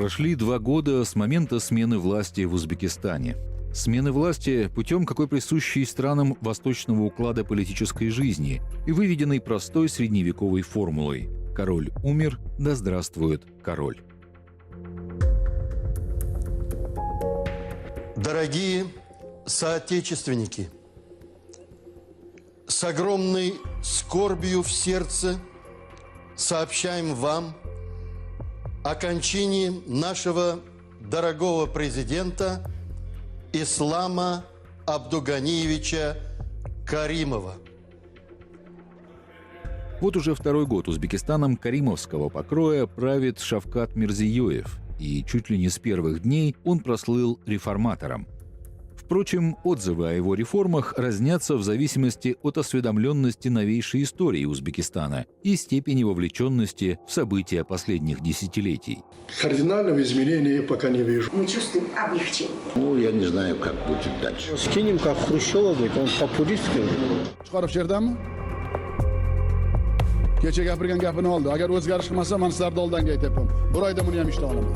Прошли 2 года с момента смены власти в Узбекистане. Смены власти путем, какой присущий странам восточного уклада политической жизни и выведенной простой средневековой формулой: «Король умер, да здравствует король». Дорогие соотечественники, с огромной скорбью в сердце сообщаем вам о кончине нашего дорогого президента Ислама Абдуганиевича Каримова. Вот уже 2-й год Узбекистаном каримовского покроя правит Шавкат Мирзиёев, и чуть ли не с первых дней он прослыл реформатором. Впрочем, отзывы о его реформах разнятся в зависимости от осведомленности новейшей истории Узбекистана и степени вовлеченности в события последних десятилетий. Кардинального изменения я пока не вижу. Мы чувствуем облегчение. Я не знаю, как будет дальше. Скинем, как Хрущева будет, он популистский. Kecha gapirgan gapini oldi. Agar o'zgarish qilmasa, men sizlarni oldinga aytayapman. Bir oyda buni ham ishdan olaman.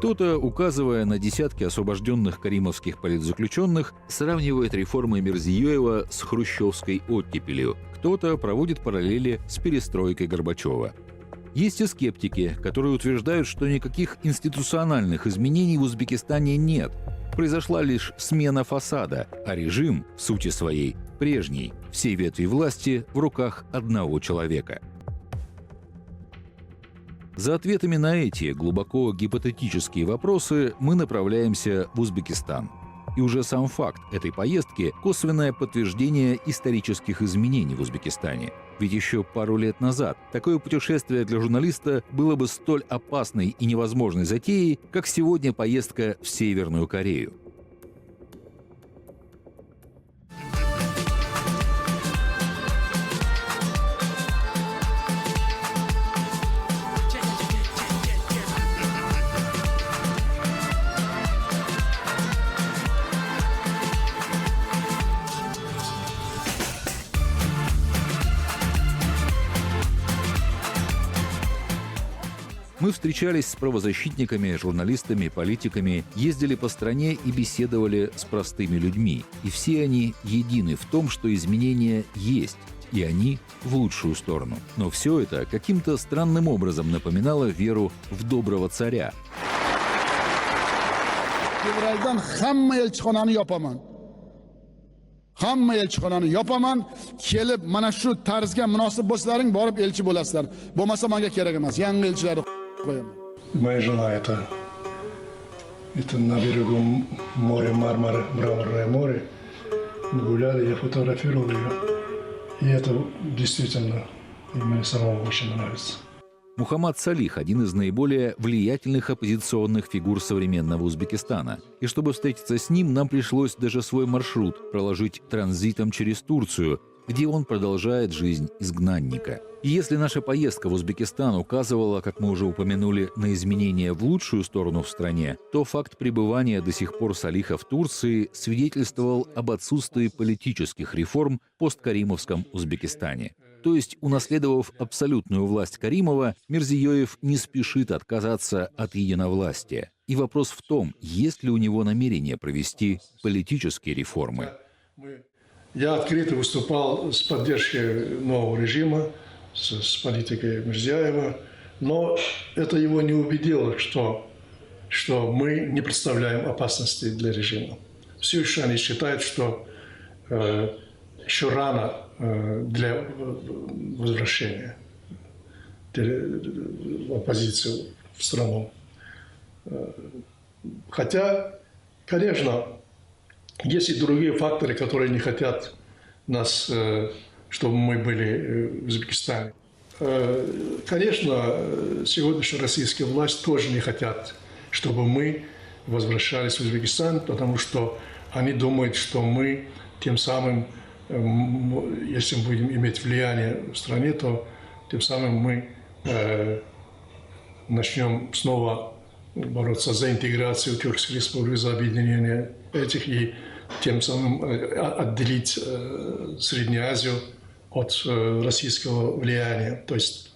Кто-то, указывая на десятки освобожденных каримовских политзаключенных, сравнивает реформы Мирзиёева с хрущевской оттепелью. Кто-то проводит параллели с перестройкой Горбачева. Есть и скептики, которые утверждают, что никаких институциональных изменений в Узбекистане нет. Произошла лишь смена фасада, а режим, в сути своей, прежний. Все ветви власти в руках одного человека. За ответами на эти глубоко гипотетические вопросы мы направляемся в Узбекистан. И уже сам факт этой поездки – косвенное подтверждение исторических изменений в Узбекистане. Ведь еще пару лет назад такое путешествие для журналиста было бы столь опасной и невозможной затеей, как сегодня поездка в Северную Корею. Мы встречались с правозащитниками, журналистами, политиками, ездили по стране и беседовали с простыми людьми. И все они едины в том, что изменения есть, и они в лучшую сторону. Но все это каким-то странным образом напоминало веру в доброго царя. Hamma elchixonani yopaman, kelib mana shu tarzga munosib bo'lsalaring borib elchi bo'lasizlar. Bo'lmasa menga kerak emas. Yangi elchilarni qo'yaman. Моя жена это на берегу моря Мармара, Мраморное море. Мы гуляли, я фотографировал ее. И это действительно мне самому очень нравится. Мухаммад Салих – один из наиболее влиятельных оппозиционных фигур современного Узбекистана. И чтобы встретиться с ним, нам пришлось даже свой маршрут проложить транзитом через Турцию, где он продолжает жизнь изгнанника. И если наша поездка в Узбекистан указывала, как мы уже упомянули, на изменения в лучшую сторону в стране, то факт пребывания до сих пор Салиха в Турции свидетельствовал об отсутствии политических реформ в посткаримовском Узбекистане. То есть, унаследовав абсолютную власть Каримова, Мирзиёев не спешит отказаться от единовластия. И вопрос в том, есть ли у него намерение провести политические реформы. Я открыто выступал с поддержкой нового режима, с политикой Мирзиёева, но это его не убедило, что мы не представляем опасности для режима. Все еще они считают, что еще рано для возвращения в оппозицию в страну. Хотя, конечно, есть и другие факторы, которые не хотят нас, чтобы мы были в Узбекистане. Конечно, сегодняшняя российская власть тоже не хотят, чтобы мы возвращались в Узбекистан, потому что они думают, что мы тем самым, если мы будем иметь влияние в стране, то тем самым мы начнем снова бороться за интеграцию Тюркской республики, за объединение этих и тем самым отделить Среднюю Азию от российского влияния. То есть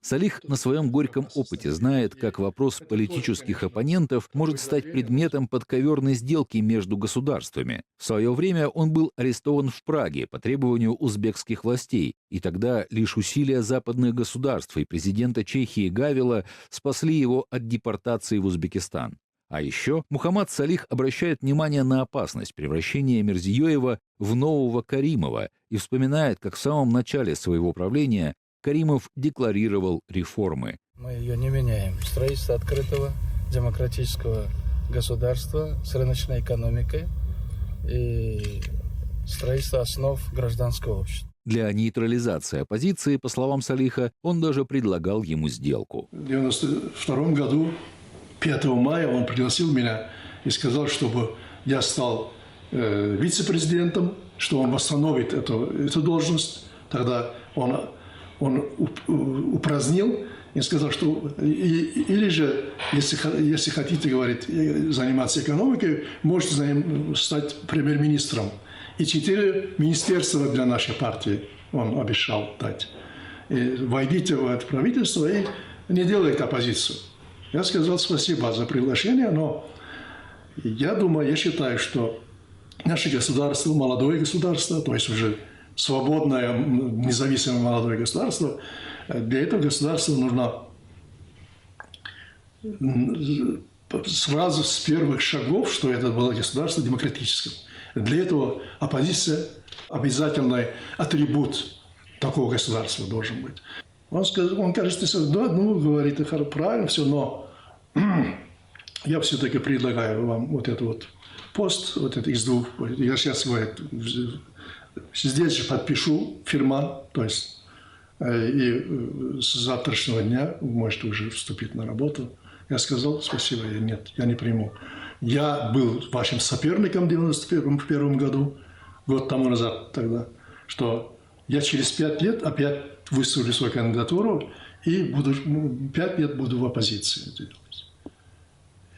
Салих на своем горьком опыте знает, как вопрос политических оппонентов может стать предметом подковерной сделки между государствами. В свое время он был арестован в Праге по требованию узбекских властей, и тогда лишь усилия западных государств и президента Чехии Гавела спасли его от депортации в Узбекистан. А еще Мухаммад Салих обращает внимание на опасность превращения Мирзиёева в нового Каримова и вспоминает, как в самом начале своего правления Каримов декларировал реформы. Мы ее не меняем. Строительство открытого демократического государства с рыночной экономикой и строительство основ гражданского общества. Для нейтрализации оппозиции, по словам Салиха, он даже предлагал ему сделку. В 1992 году, 5 мая, он пригласил меня и сказал, чтобы я стал вице-президентом, что он восстановит эту должность. Тогда он упразднил и сказал, что или же, если хотите, говорит, заниматься экономикой, можете стать премьер-министром. И 4 министерства для нашей партии он обещал дать. И войдите в это правительство и не делайте оппозицию. Я сказал спасибо за приглашение, но я считаю, что наше государство, молодое государство, то есть уже свободное, независимое молодое государство, для этого государства нужно сразу с первых шагов, что это было государство демократическое. Для этого оппозиция обязательный атрибут такого государства должен быть. Он кажется, да, говорит, правильно все, но я все-таки предлагаю вам вот этот вот пост, вот это из двух. Я сейчас здесь же подпишу фирман, то есть и с завтрашнего дня вы можете уже вступить на работу. Я сказал, спасибо, нет, я не приму. Я был вашим соперником в 1991 году, год тому назад тогда, что я через 5 лет опять выставлю свою кандидатуру и 5 лет буду в оппозиции.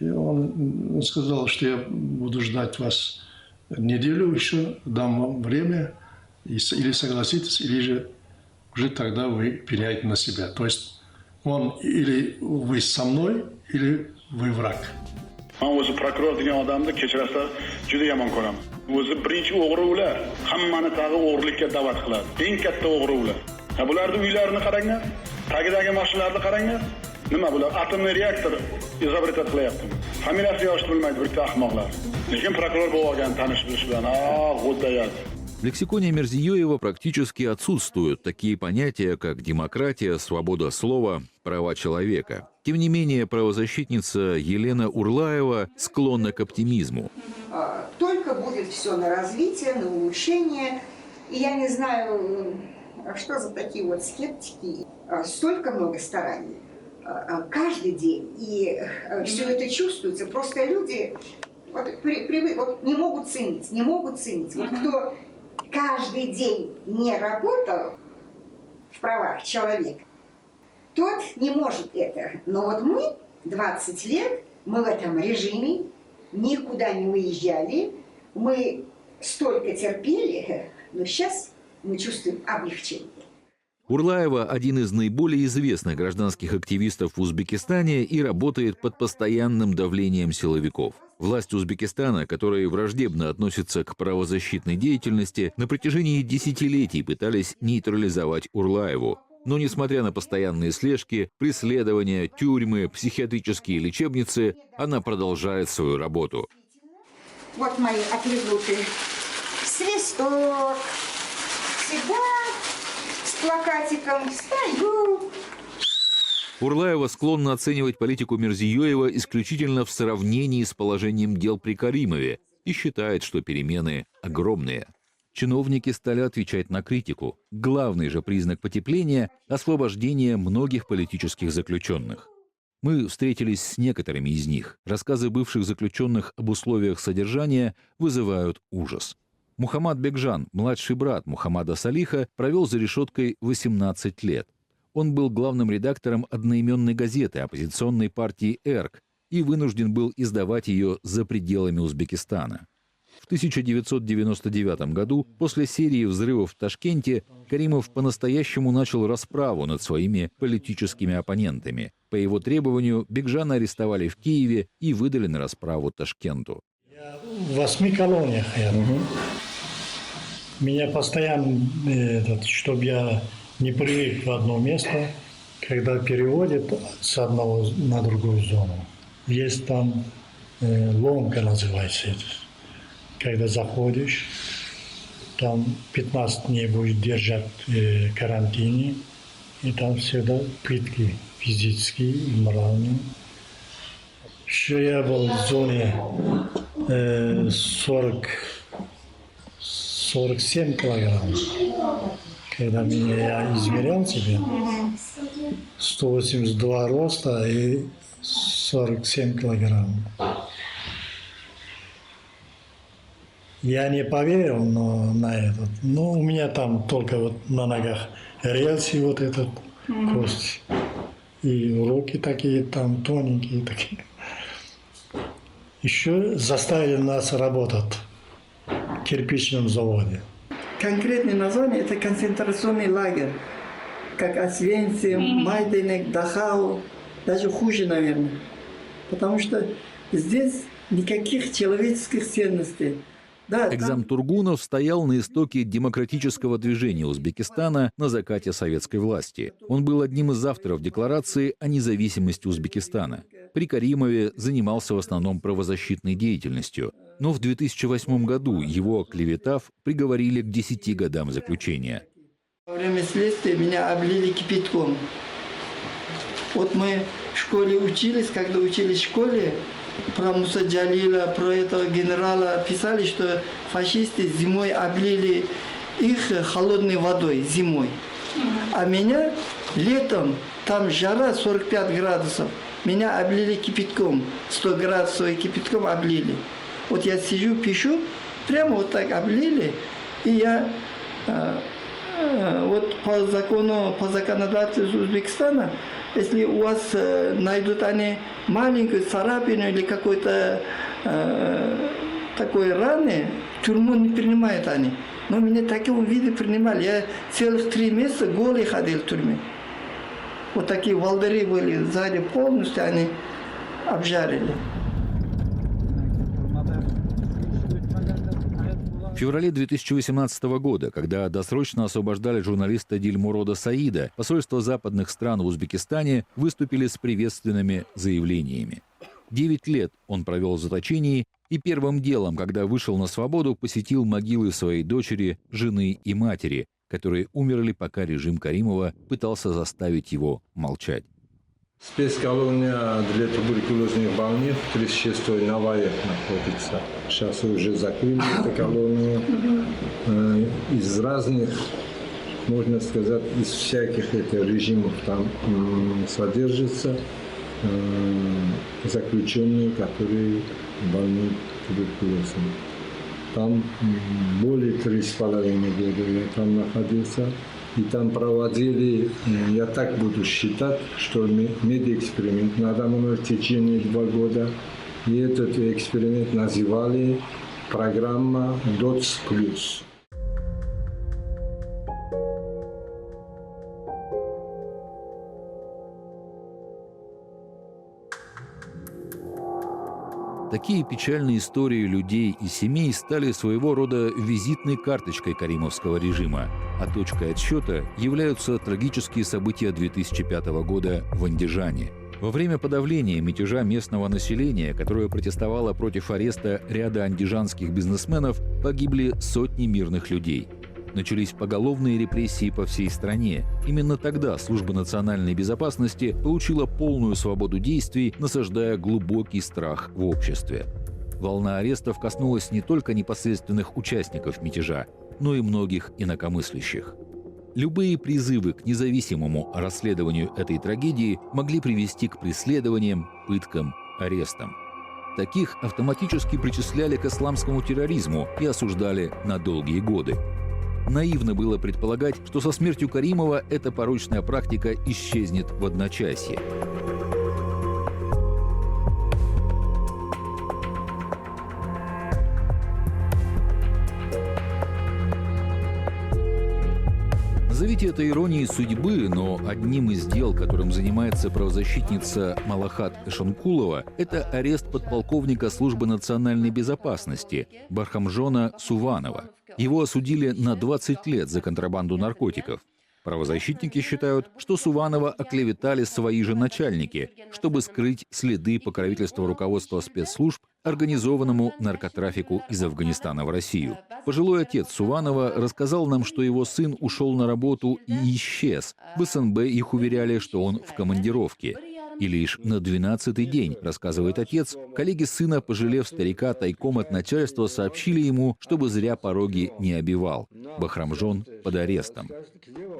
И он сказал, что я буду ждать вас неделю еще, дам вам время, или согласитесь, или же уже тогда вы пеняете на себя. То есть он или вы со мной, или вы враг. Men o'zi prokuror degan odamni kechirasizlar, juda yomon ko'raman. O'zi birinchi o'g'ri ular, hammani tag'i o'g'rilikka da'vat qiladi. Eng katta o'g'ri ular. Bularning uylarini qaranglar, tagidagi mashinalarni qaranglar. Nima bular? Atomli reaktor izobretat qilyaptimi? Familiyasini yoshni bilmaydi bitta ahmoqlar. Lekin prokuror bo'lib olgan tanish bilish bilan, g'o'ddayadi. В лексиконе Мирзиёева практически отсутствуют такие понятия, как демократия, свобода слова, права человека. Тем не менее, правозащитница Елена Урлаева склонна к оптимизму. Только будет все на развитие, на улучшение. И я не знаю, что за такие вот скептики. Столько много стараний. Каждый день. И все это чувствуется. Просто люди не могут ценить. Вот кто каждый день не работал в правах человека, тот не может это. Но вот мы 20 лет, мы в этом режиме, никуда не уезжали, мы столько терпели, но сейчас мы чувствуем облегчение. Урлаева – один из наиболее известных гражданских активистов в Узбекистане и работает под постоянным давлением силовиков. Власть Узбекистана, которая враждебно относится к правозащитной деятельности, на протяжении десятилетий пытались нейтрализовать Урлаеву. Но, несмотря на постоянные слежки, преследования, тюрьмы, психиатрические лечебницы, она продолжает свою работу. Вот мои атрибуты. Свисток. Всегда с плакатиком встаю. Урлаева склонна оценивать политику Мирзиёева исключительно в сравнении с положением дел при Каримове и считает, что перемены огромные. Чиновники стали отвечать на критику. Главный же признак потепления – освобождение многих политических заключенных. Мы встретились с некоторыми из них. Рассказы бывших заключенных об условиях содержания вызывают ужас. Мухаммад Бекжан, младший брат Мухаммада Салиха, провел за решеткой 18 лет. Он был главным редактором одноименной газеты оппозиционной партии «Эрк» и вынужден был издавать ее за пределами Узбекистана. В 1999 году, после серии взрывов в Ташкенте, Каримов по-настоящему начал расправу над своими политическими оппонентами. По его требованию Бекжана арестовали в Киеве и выдали на расправу Ташкенту. Я в 8 колониях. Меня постоянно, чтобы я не привык в одно место, когда переводят с одного на другую зону. Есть там ломка, называется это. Когда заходишь, там 15 дней будет держать в карантине, и там всегда пытки физические и моральные. Еще я был в зоне 47 килограмм. Когда я измерял себя, 182 роста и 47 килограмм. Я не поверил на этот. Но у меня там только вот на ногах рельсы вот этот кость. И руки такие там тоненькие такие. Еще заставили нас работать в кирпичном заводе. Конкретное название – это концентрационный лагерь. Как Освенцим, Майденек, Дахау. Даже хуже, наверное. Потому что здесь никаких человеческих ценностей. Экзам Тургунов стоял на истоке демократического движения Узбекистана на закате советской власти. Он был одним из авторов декларации о независимости Узбекистана. При Каримове занимался в основном правозащитной деятельностью. Но в 2008 году его, оклеветав, приговорили к 10 годам заключения. Во время следствия меня облили кипятком. Вот мы в школе учились, когда учились в школе, про Муса Джалила, про этого генерала писали, что фашисты зимой облили их холодной водой, зимой. А меня летом, там жара 45 градусов, меня облили кипятком, 100 градусов и кипятком облили. Вот я сижу, пишу, прямо вот так облили, и я вот по закону, по законодательству Узбекистана, если у вас найдут они маленькую царапину или какой-то такой раны, тюрьму не принимают они. Но меня в таком виде принимали. Я целых 3 месяца голый ходил в тюрьме. Вот такие волдыри были сзади, полностью они обжарили. В феврале 2018 года, когда досрочно освобождали журналиста Дильмурода Саида, посольства западных стран в Узбекистане выступили с приветственными заявлениями. 9 лет он провел в заточении и первым делом, когда вышел на свободу, посетил могилы своей дочери, жены и матери, которые умерли, пока режим Каримова пытался заставить его молчать. Спецколония для туберкулезных больных 36-й Наваев находится. Сейчас уже закрыли эту колонию. Из разных, можно сказать, из всяких режимов там содержатся заключенные, которые больны туберкулезом. Там более 3,5 года я там находился. И там проводили, я так буду считать, что медэксперимент надо мной в течение 2 года. И этот эксперимент называли программа ДОЦ+. Такие печальные истории людей и семей стали своего рода визитной карточкой каримовского режима, а точкой отсчета являются трагические события 2005 года в Андижане. Во время подавления мятежа местного населения, которое протестовало против ареста ряда андижанских бизнесменов, погибли сотни мирных людей. Начались поголовные репрессии по всей стране. Именно тогда Служба национальной безопасности получила полную свободу действий, насаждая глубокий страх в обществе. Волна арестов коснулась не только непосредственных участников мятежа, но и многих инакомыслящих. Любые призывы к независимому расследованию этой трагедии могли привести к преследованиям, пыткам, арестам. Таких автоматически причисляли к исламскому терроризму и осуждали на долгие годы. Наивно было предполагать, что со смертью Каримова эта порочная практика исчезнет в одночасье. Назовите это иронией судьбы, но одним из дел, которым занимается правозащитница Малахат Эшонкулова, это арест подполковника службы национальной безопасности Бархамжона Суванова. Его осудили на 20 лет за контрабанду наркотиков. Правозащитники считают, что Суванова оклеветали свои же начальники, чтобы скрыть следы покровительства руководства спецслужб организованному наркотрафику из Афганистана в Россию. Пожилой отец Суванова рассказал нам, что его сын ушел на работу и исчез. В СНБ их уверяли, что он в командировке. И лишь на 12-й день, рассказывает отец, коллеги сына, пожалев старика, тайком от начальства сообщили ему, чтобы зря пороги не обивал. Бахрамжон под арестом.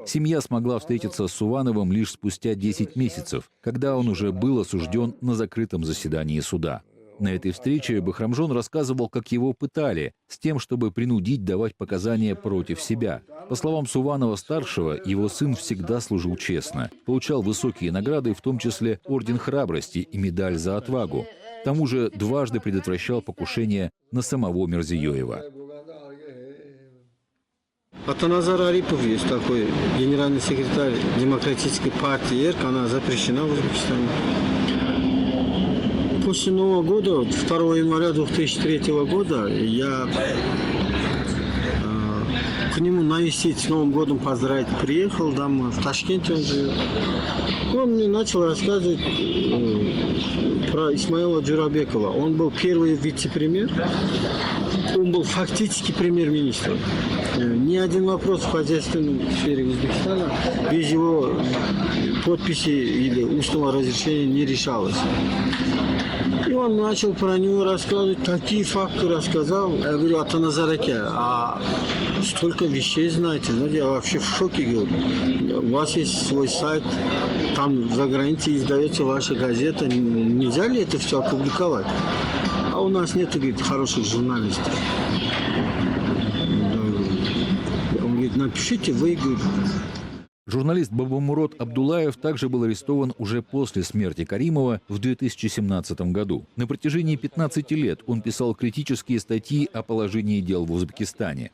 Семья смогла встретиться с Сувановым лишь спустя 10 месяцев, когда он уже был осужден на закрытом заседании суда. На этой встрече Бахрамжон рассказывал, как его пытали, с тем, чтобы принудить давать показания против себя. По словам Суванова-старшего, его сын всегда служил честно, получал высокие награды, в том числе Орден Храбрости и медаль за отвагу. К тому же дважды предотвращал покушение на самого Мирзиёева. Атаназар Арипов есть такой, генеральный секретарь Демократической партии ЕРК, она запрещена в Узбекистане. После Нового года, 2 января 2003 года, я к нему навестить с Новым годом поздравить приехал домой, в Ташкенте он живет. Он мне начал рассказывать про Исмаила Джурабекова. Он был первый вице-премьер, он был фактически премьер-министр. Ни один вопрос в хозяйственной сфере Узбекистана без его подписи или устного разрешения не решалось. И он начал про него рассказывать, такие факты рассказал. Я говорю, Атаназар Аке, а столько вещей знаете, я вообще в шоке, говорю. У вас есть свой сайт, там за границей издается ваша газета, нельзя ли это все опубликовать? А у нас нет, говорит, хороших журналистов. Он говорит, напишите вы, говорит. Журналист Бабамурод Абдуллаев также был арестован уже после смерти Каримова в 2017 году. На протяжении 15 лет он писал критические статьи о положении дел в Узбекистане.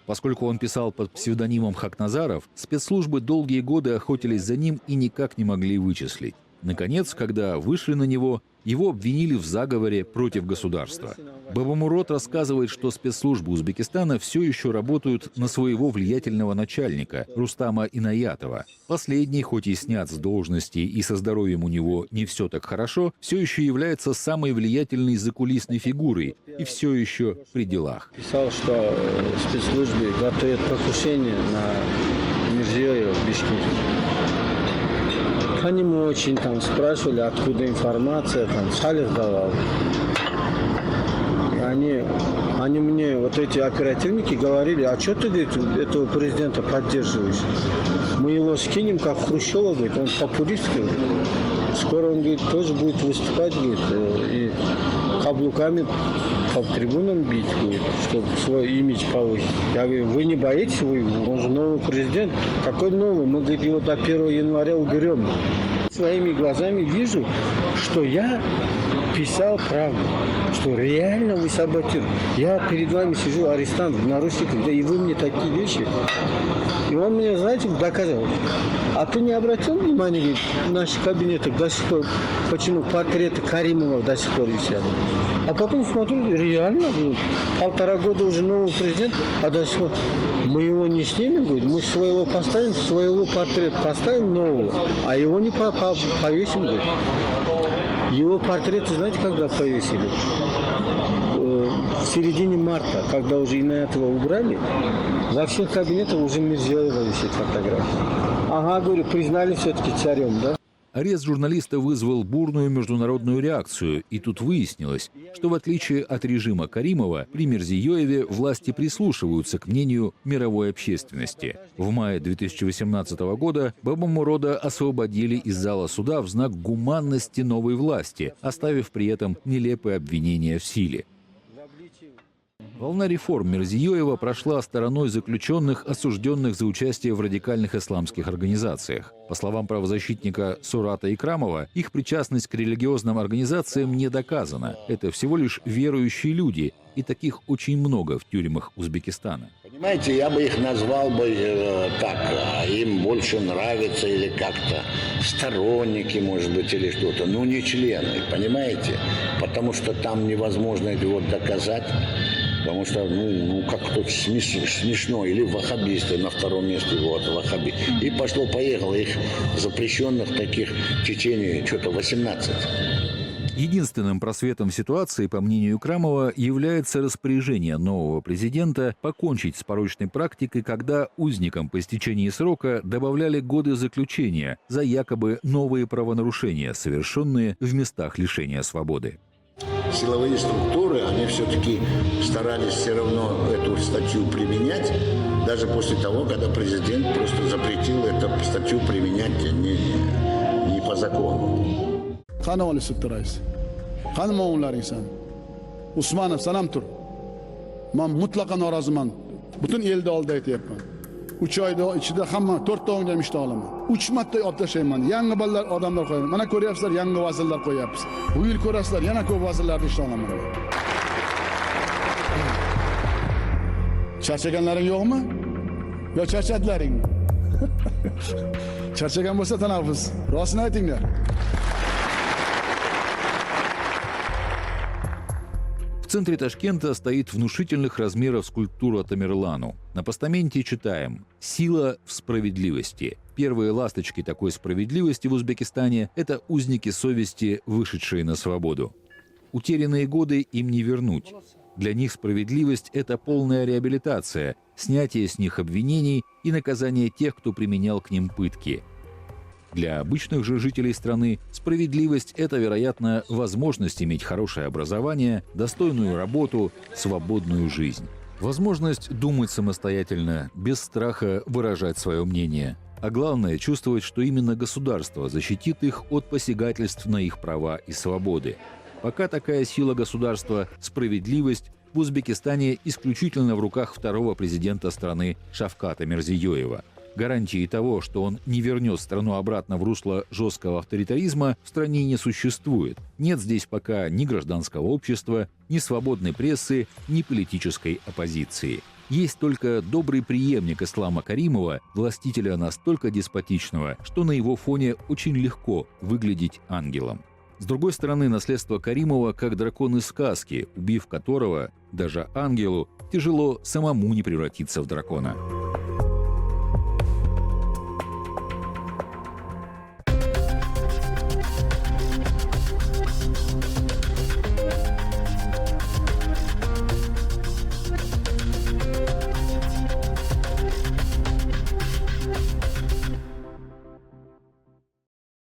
Поскольку он писал под псевдонимом Хакназаров, спецслужбы долгие годы охотились за ним и никак не могли вычислить. Наконец, когда вышли на него, его обвинили в заговоре против государства. Бабамурод рассказывает, что спецслужбы Узбекистана все еще работают на своего влиятельного начальника Рустама Инаятова. Последний, хоть и снят с должности и со здоровьем у него не все так хорошо, все еще является самой влиятельной закулисной фигурой и все еще при делах. Писал, что спецслужбы готовят покушение на Мирзиёева в Бишкеке. Они мы очень там спрашивали, откуда информация, там Салих давал. Они мне, вот эти оперативники, говорили, а что ты, говорит, этого президента поддерживаешь? Мы его скинем, как Хрущева, говорит, он популист, говорит. Скоро он, говорит, тоже будет выступать, говорит, и каблуками по трибунам бить, говорит, чтобы свой имидж повысить. Я говорю, вы не боитесь, он же новый президент. Какой новый? Мы, говорит, его до 1 января уберем. Своими глазами вижу, что я писал правду, что реально вы саботируете. Я перед вами сижу, арестант, в наручниках, да и вы мне такие вещи. И он мне, знаете, доказывал. А ты не обратил внимания, говорит, в наших кабинетах до сих пор, почему портреты Каримова до сих пор висят? А потом смотрю, реально, говорит, 1,5 года уже новый президент, а до сих пор мы его не снимем, говорит, мы своего поставим, своего портрета поставим нового, а его не повесим, говорит. Его портреты, знаете, когда повесили? В середине марта, когда уже Инаятова убрали, во всех кабинетах уже Мирзиёева висит фотография. Ага, говорю, признали все-таки царем, да? Арест журналиста вызвал бурную международную реакцию, и тут выяснилось, что в отличие от режима Каримова, при Мирзиёеве власти прислушиваются к мнению мировой общественности. В мае 2018 года Бабамурода освободили из зала суда в знак гуманности новой власти, оставив при этом нелепые обвинения в силе. Волна реформ Мирзиёева прошла стороной заключенных, осужденных за участие в радикальных исламских организациях. По словам правозащитника Сурата Икрамова, их причастность к религиозным организациям не доказана. Это всего лишь верующие люди, и таких очень много в тюрьмах Узбекистана. Понимаете, я бы их назвал бы так, им больше нравится или как-то сторонники, может быть, или что-то, но не члены, понимаете? Потому что там невозможно это вот доказать, потому что, как-то смешно, или ваххабисты на втором месте, вот, ваххаби. И пошло-поехало, их запрещенных таких в течение, что-то 18. Единственным просветом в ситуации, по мнению Крамова, является распоряжение нового президента покончить с порочной практикой, когда узникам по истечении срока добавляли годы заключения за якобы новые правонарушения, совершенные в местах лишения свободы. Силовые структуры, они все-таки старались все равно эту статью применять, даже после того, когда президент просто запретил эту статью применять не по закону. Qani Oliy sud raisi? Qani ma'murlaringsan? Usmonov, sanam tur. Men mutlaqo noroziman. Butun elda oldida aytyapman. 3 oyda ichida hamma 4 ta o'ngam ishda olaman. 3 marta olib tashlayman. Yangi bolalar, odamlar qo'yaman. Mana ko'ryapsizlar, yangi vazirlar qo'yapmiz. Bu yil ko'rasizlar, yana ko'p vazirlarni ishda olaman. Charchaganlaring yo'qmi? Yo charchadlaringmi? Charchagan bo'lsa tanaffus. Rostini aytinglar. В центре Ташкента стоит внушительных размеров скульптура Тамерлану. На постаменте читаем «Сила в справедливости». Первые ласточки такой справедливости в Узбекистане – это узники совести, вышедшие на свободу. Утерянные годы им не вернуть. Для них справедливость – это полная реабилитация, снятие с них обвинений и наказание тех, кто применял к ним пытки. Для обычных же жителей страны справедливость – это, вероятно, возможность иметь хорошее образование, достойную работу, свободную жизнь. Возможность думать самостоятельно, без страха выражать свое мнение. А главное – чувствовать, что именно государство защитит их от посягательств на их права и свободы. Пока такая сила государства, справедливость, в Узбекистане исключительно в руках второго президента страны Шавката Мирзиёева. Гарантии того, что он не вернет страну обратно в русло жесткого авторитаризма, в стране не существует. Нет здесь пока ни гражданского общества, ни свободной прессы, ни политической оппозиции. Есть только добрый преемник Ислама Каримова, властителя настолько деспотичного, что на его фоне очень легко выглядеть ангелом. С другой стороны, наследство Каримова как дракон из сказки, убив которого даже ангелу тяжело самому не превратиться в дракона.